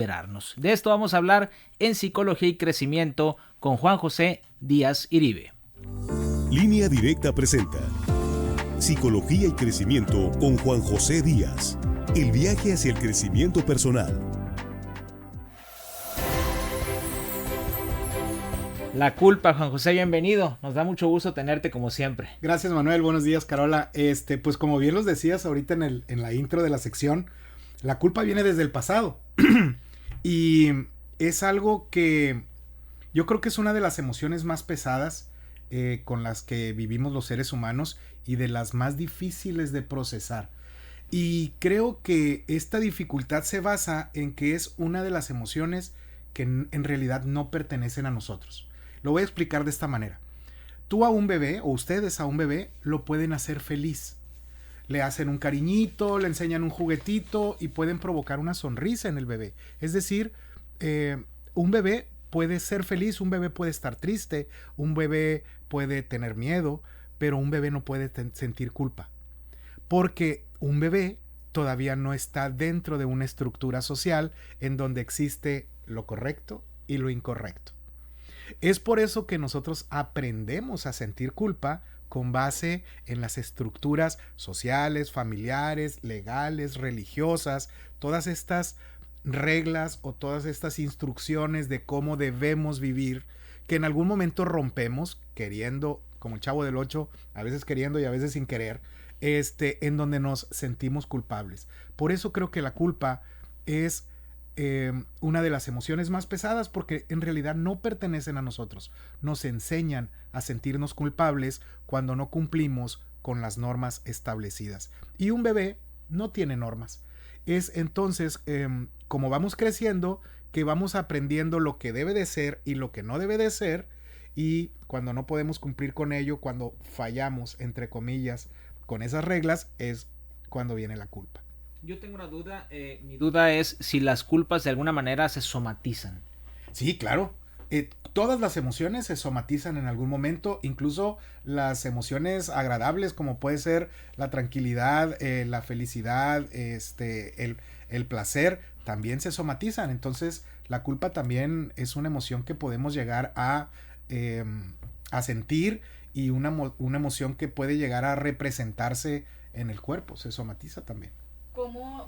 De esto vamos a hablar en Psicología y Crecimiento con Juan José Díaz Iribe. Línea Directa presenta Psicología y Crecimiento con Juan José Díaz. El viaje hacia el crecimiento personal. La culpa, Juan José, bienvenido. Nos da mucho gusto tenerte como siempre. Gracias, Manuel. Buenos días, Carola. Pues como bien los decías ahorita en la intro de la sección, la culpa viene desde el pasado. Y es algo que yo creo que es una de las emociones más pesadas con las que vivimos los seres humanos y de las más difíciles de procesar. Y creo que esta dificultad se basa en que es una de las emociones que en realidad no pertenecen a nosotros. Lo voy a explicar de esta manera. Tú a un bebé, o ustedes a un bebé, lo pueden hacer feliz. Le hacen un cariñito, le enseñan un juguetito y pueden provocar una sonrisa en el bebé. Es decir, un bebé puede ser feliz, un bebé puede estar triste, un bebé puede tener miedo, pero un bebé no puede sentir culpa. Porque un bebé todavía no está dentro de una estructura social en donde existe lo correcto y lo incorrecto. Es por eso que nosotros aprendemos a sentir culpa con base en las estructuras sociales, familiares, legales, religiosas, todas estas reglas o todas estas instrucciones de cómo debemos vivir, que en algún momento rompemos, queriendo, como el Chavo del Ocho, a veces queriendo y a veces sin querer, en donde nos sentimos culpables. Por eso creo que la culpa es una de las emociones más pesadas, porque en realidad no pertenecen a nosotros. Nos enseñan a sentirnos culpables cuando no cumplimos con las normas establecidas. Y un bebé no tiene normas. Es entonces, como vamos creciendo, que vamos aprendiendo lo que debe de ser y lo que no debe de ser, y cuando no podemos cumplir con ello, cuando fallamos, entre comillas, con esas reglas, es cuando viene la culpa. Yo tengo una duda, mi duda es si las culpas de alguna manera se somatizan. Sí, claro. Todas las emociones se somatizan en algún momento, incluso las emociones agradables como puede ser la tranquilidad, la felicidad, el placer, también se somatizan. Entonces la culpa también es una emoción que podemos llegar a sentir, y una emoción que puede llegar a representarse en el cuerpo, se somatiza también.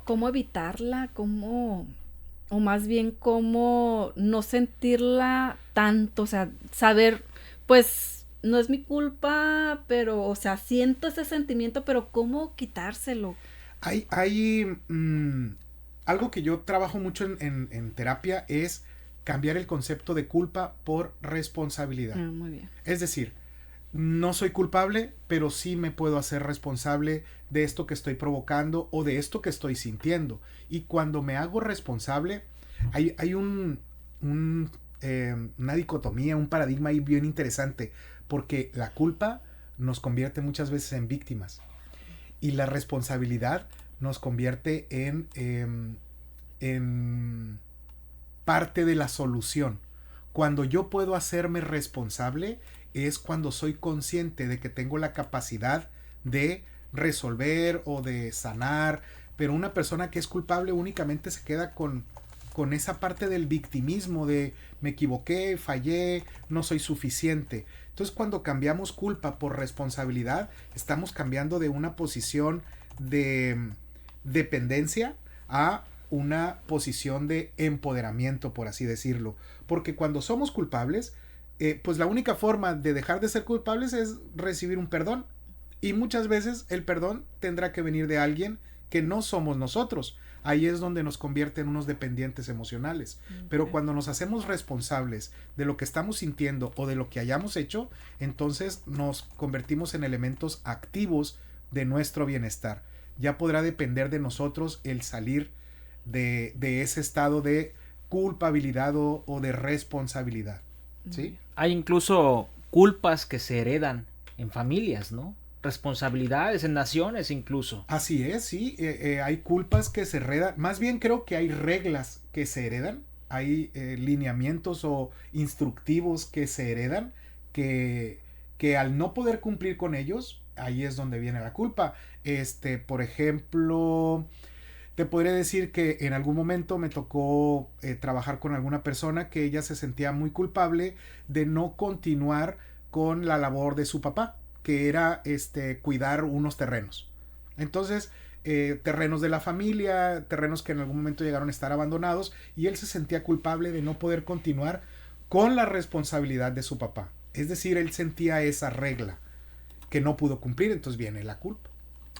¿Cómo evitarla? O más bien, ¿cómo no sentirla tanto? O sea, saber, pues, no es mi culpa, pero, o sea, siento ese sentimiento, pero ¿cómo quitárselo? Hay algo que yo trabajo mucho en terapia, es cambiar el concepto de culpa por responsabilidad. Muy bien. Es decir, no soy culpable, pero sí me puedo hacer responsable de esto que estoy provocando o de esto que estoy sintiendo. Y cuando me hago responsable, hay una dicotomía, un paradigma ahí bien interesante, porque la culpa nos convierte muchas veces en víctimas y la responsabilidad nos convierte en parte de la solución. Cuando yo puedo hacerme responsable es cuando soy consciente de que tengo la capacidad de resolver o de sanar, pero una persona que es culpable únicamente se queda con esa parte del victimismo de me equivoqué, fallé, no soy suficiente. Entonces, cuando cambiamos culpa por responsabilidad, estamos cambiando de una posición de dependencia a una posición de empoderamiento, por así decirlo. Porque cuando somos culpables, pues la única forma de dejar de ser culpables es recibir un perdón. Y muchas veces el perdón tendrá que venir de alguien que no somos nosotros. Ahí es donde nos convierte en unos dependientes emocionales. Okay. Pero cuando nos hacemos responsables de lo que estamos sintiendo o de lo que hayamos hecho, entonces nos convertimos en elementos activos de nuestro bienestar. Ya podrá depender de nosotros el salir de ese estado de culpabilidad o de responsabilidad. ¿Sí? Hay incluso culpas que se heredan en familias, ¿no? Responsabilidades en naciones incluso. Así es, sí. Hay culpas que se heredan. Más bien creo que hay reglas que se heredan. Hay lineamientos o instructivos que se heredan que al no poder cumplir con ellos, ahí es donde viene la culpa. Por ejemplo, te podría decir que en algún momento me tocó trabajar con alguna persona que ella se sentía muy culpable de no continuar con la labor de su papá, que era cuidar unos terrenos. Entonces, terrenos de la familia, terrenos que en algún momento llegaron a estar abandonados, y él se sentía culpable de no poder continuar con la responsabilidad de su papá. Es decir, él sentía esa regla que no pudo cumplir, entonces viene la culpa.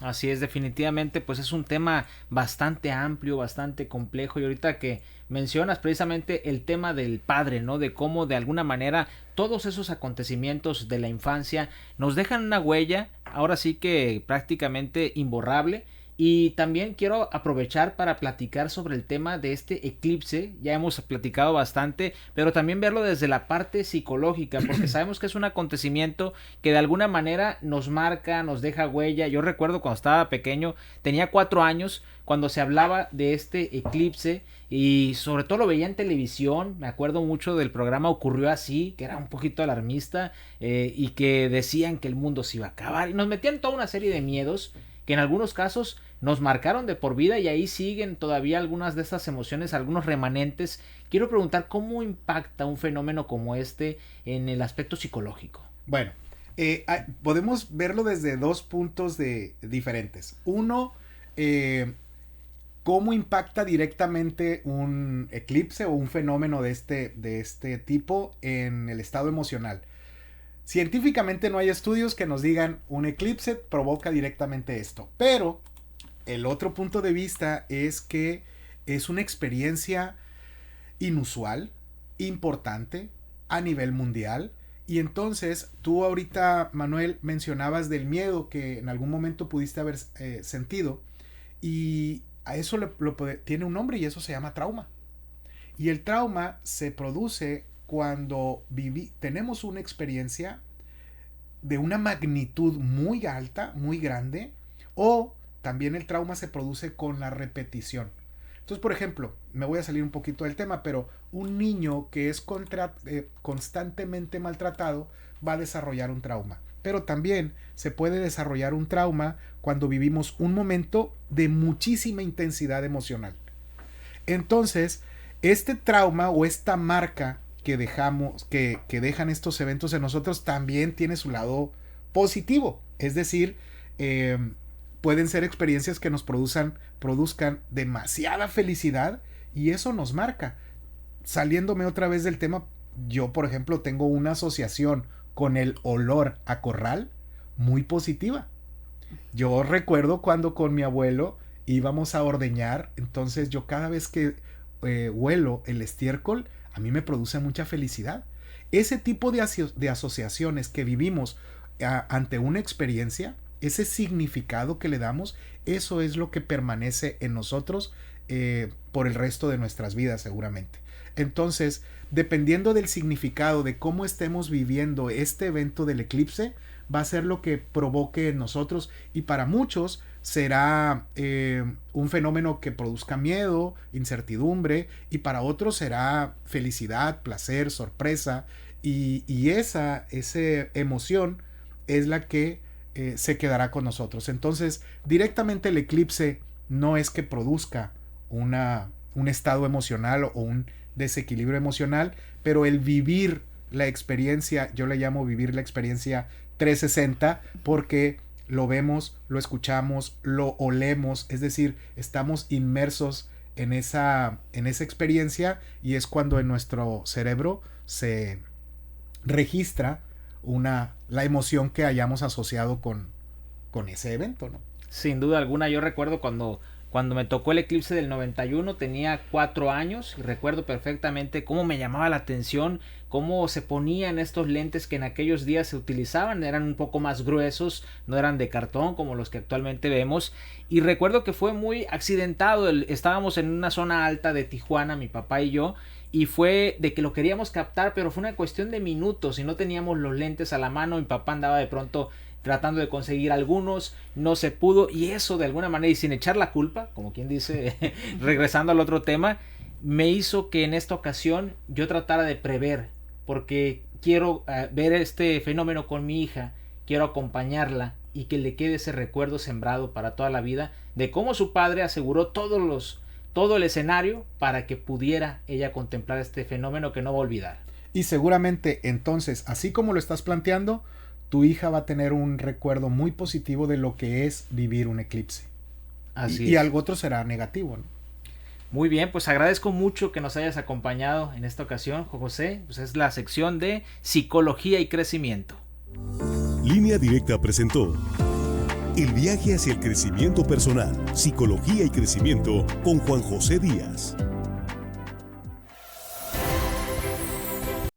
Así es, definitivamente, pues es un tema bastante amplio, bastante complejo, y ahorita que mencionas precisamente el tema del padre, ¿no? De cómo de alguna manera todos esos acontecimientos de la infancia nos dejan una huella, ahora sí que prácticamente imborrable. Y también quiero aprovechar para platicar sobre el tema de este eclipse. Ya hemos platicado bastante, pero también verlo desde la parte psicológica, porque sabemos que es un acontecimiento que de alguna manera nos marca, nos deja huella. Yo recuerdo cuando estaba pequeño, tenía 4 años, cuando se hablaba de este eclipse, y sobre todo lo veía en televisión. Me acuerdo mucho del programa Ocurrió Así, que era un poquito alarmista, y que decían que el mundo se iba a acabar, y nos metían toda una serie de miedos que en algunos casos nos marcaron de por vida, y ahí siguen todavía algunas de estas emociones, algunos remanentes. Quiero preguntar, ¿cómo impacta un fenómeno como este en el aspecto psicológico? Bueno, podemos verlo desde 2 puntos diferentes. Uno, cómo impacta directamente un eclipse o un fenómeno de este tipo en el estado emocional. Científicamente no hay estudios que nos digan un eclipse provoca directamente esto, pero el otro punto de vista es que es una experiencia inusual, importante a nivel mundial. Y entonces tú ahorita, Manuel, mencionabas del miedo que en algún momento pudiste haber sentido, y a eso tiene un nombre, y eso se llama trauma. Y el trauma se produce cuando tenemos una experiencia de una magnitud muy alta, muy grande, o también el trauma se produce con la repetición. Entonces, por ejemplo, me voy a salir un poquito del tema, pero un niño que es constantemente maltratado va a desarrollar un trauma. Pero también se puede desarrollar un trauma cuando vivimos un momento de muchísima intensidad emocional. Entonces, este trauma o esta marca que dejamos, que dejan estos eventos en nosotros, también tiene su lado positivo. Es decir, pueden ser experiencias que nos produzcan demasiada felicidad, y eso nos marca. Saliéndome otra vez del tema, yo por ejemplo tengo una asociación con el olor a corral muy positiva. Yo recuerdo cuando con mi abuelo íbamos a ordeñar, entonces yo cada vez que huelo el estiércol, a mí me produce mucha felicidad. Ese tipo de asociaciones que vivimos ante una experiencia, ese significado que le damos, eso es lo que permanece en nosotros por el resto de nuestras vidas seguramente. Entonces, dependiendo del significado de cómo estemos viviendo este evento del eclipse, va a ser lo que provoque en nosotros, y para muchos será un fenómeno que produzca miedo, incertidumbre, y para otros será felicidad, placer, sorpresa, y esa emoción es la que se quedará con nosotros. Entonces, directamente el eclipse no es que produzca un estado emocional o un desequilibrio emocional, pero el vivir la experiencia, yo le llamo vivir la experiencia 360, porque lo vemos, lo escuchamos, lo olemos, es decir, estamos inmersos en esa experiencia, y es cuando en nuestro cerebro se registra la emoción que hayamos asociado con ese evento, ¿no? Sin duda alguna. Yo recuerdo cuando me tocó el eclipse del 91, tenía 4 años, y recuerdo perfectamente cómo me llamaba la atención, cómo se ponían estos lentes que en aquellos días se utilizaban, eran un poco más gruesos, no eran de cartón como los que actualmente vemos, y recuerdo que fue muy accidentado. Estábamos en una zona alta de Tijuana, mi papá y yo, y fue de que lo queríamos captar, pero fue una cuestión de minutos y no teníamos los lentes a la mano. Mi papá andaba de pronto tratando de conseguir algunos, no se pudo, y eso de alguna manera, y sin echar la culpa, como quien dice, regresando al otro tema, me hizo que en esta ocasión yo tratara de prever, porque quiero ver este fenómeno con mi hija, quiero acompañarla, y que le quede ese recuerdo sembrado para toda la vida de cómo su padre aseguró todo el escenario para que pudiera ella contemplar este fenómeno que no va a olvidar. Y seguramente entonces, así como lo estás planteando, tu hija va a tener un recuerdo muy positivo de lo que es vivir un eclipse. Así y es. algo otro será negativo, ¿no? Muy bien, pues agradezco mucho que nos hayas acompañado en esta ocasión, José. Pues es la sección de Psicología y Crecimiento. Línea Directa presentó El viaje hacia el crecimiento personal, psicología y crecimiento con Juan José Díaz.